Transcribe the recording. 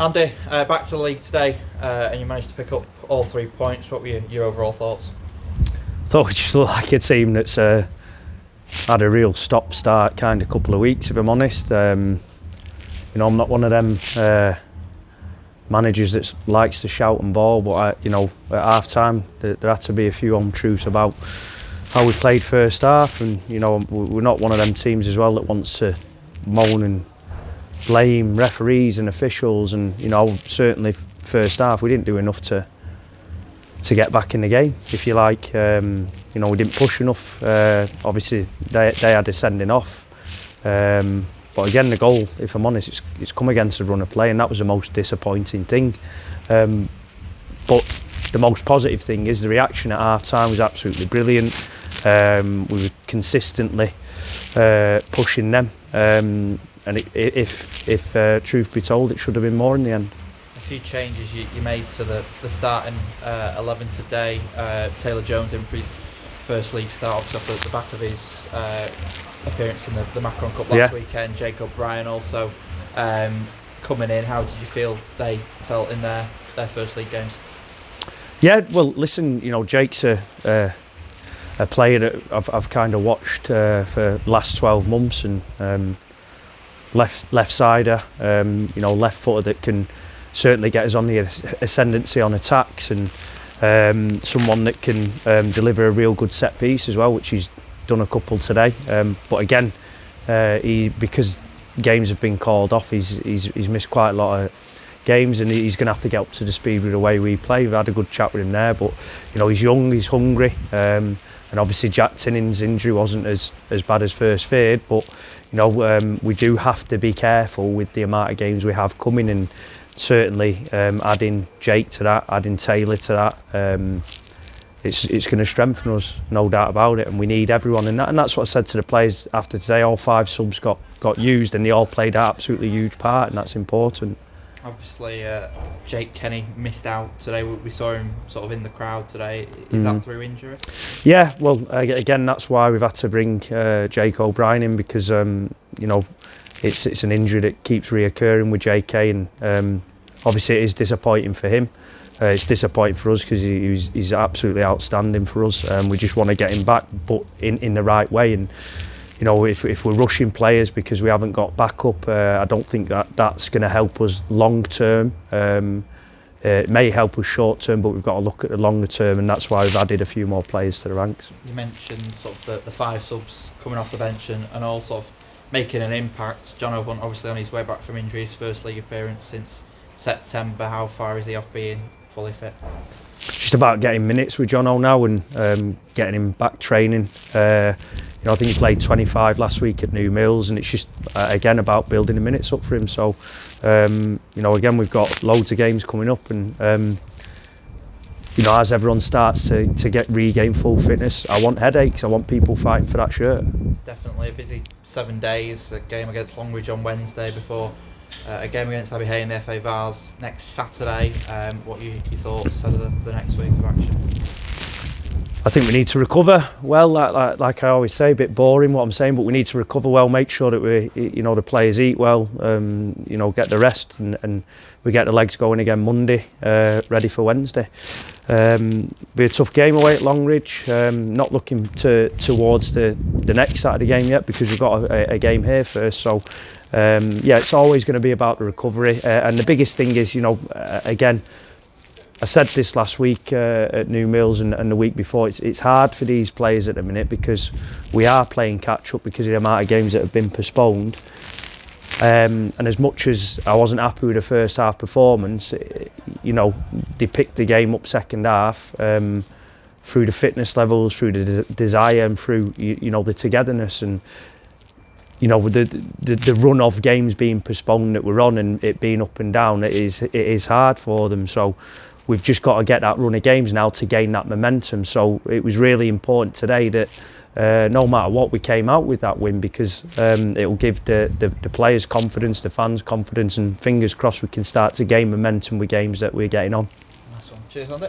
Andy, back to the league today, and you managed to pick up all 3 points. What were your overall thoughts? Thought it just looked like a team that's had a real stop-start kind of couple of weeks, if I'm honest. I'm not one of them managers that likes to shout and ball, but at half-time there had to be a few untruths about how we played first half, and we're not one of them teams as well that wants to moan and blame referees and officials, and certainly first half we didn't do enough to get back in the game, if you like. We didn't push enough. Obviously they had a sending off, but again the goal, if I'm honest, it's come against the run of play, and that was the most disappointing thing. But the most positive thing is the reaction at half time was absolutely brilliant. We were consistently pushing them. And if truth be told, it should have been more in the end. A few changes you made to the starting 11 today. Taylor Jones in for his first league start, obviously off the back of his appearance in the Macron Cup last weekend. Jacob Bryan also coming in. How did you feel they felt in their first league games? Yeah, well, listen, Jake's a player that I've kind of watched for the last 12 months, and left sider, left footer that can certainly get us on the ascendancy on attacks, and someone that can deliver a real good set piece as well, which he's done a couple today. But again, because games have been called off, he's missed quite a lot of games, and he's going to have to get up to the speed with the way we play. We've had a good chat with him there, but he's young, he's hungry, and obviously Jack Tinning's injury wasn't as bad as first feared, but we do have to be careful with the amount of games we have coming, and certainly adding Jake to that, adding Taylor to that, it's going to strengthen us, no doubt about it, and we need everyone in that. And that's what I said to the players after today. All 5 subs got used, and they all played an absolutely huge part, and that's important. Obviously, Jake Kenny missed out today. We saw him sort of in the crowd today. Is that through injury? Yeah, well, again, that's why we've had to bring Jake O'Brien in, because it's an injury that keeps reoccurring with JK, and obviously it is disappointing for him. It's disappointing for us because he's absolutely outstanding for us. We just want to get him back, but in the right way. And if we're rushing players because we haven't got backup, I don't think that's going to help us long term. It may help us short term, but we've got to look at the longer term, and that's why we've added a few more players to the ranks. You mentioned sort of the 5 subs coming off the bench and all sort of making an impact. John O'Bun obviously on his way back from injury, his first league appearance since September. How far is he off being fully fit? Just about getting minutes with John O now, and getting him back training. I think he played 25 last week at New Mills, and it's just again about building the minutes up for him. So again, we've got loads of games coming up, and as everyone starts to regain full fitness, I want headaches. I want people fighting for that shirt. Definitely a busy 7 days. A game against Longridge on Wednesday before a game against Abbey Hay in the FA Vars next Saturday. What are your thoughts ahead of the next week of action? I think we need to recover well. Like I always say, a bit boring what I'm saying, but we need to recover well. Make sure that the players eat well. Get the rest, and we get the legs going again Monday, ready for Wednesday. Be a tough game away at Longridge. Not looking towards the next Saturday game yet, because we've got a game here first. So it's always going to be about the recovery. And the biggest thing is, again, I said this last week at New Mills and the week before, it's hard for these players at the minute because we are playing catch up because of the amount of games that have been postponed. And as much as I wasn't happy with the first half performance, they picked the game up second half through the fitness levels, through the desire, and through the togetherness, and the run of games being postponed that we're on, and it being up and down, it is hard for them. So we've just got to get that run of games now to gain that momentum. So it was really important today that no matter what, we came out with that win, because it will give the players confidence, the fans confidence, and fingers crossed we can start to gain momentum with games that we're getting on. Nice one. Cheers, Andy.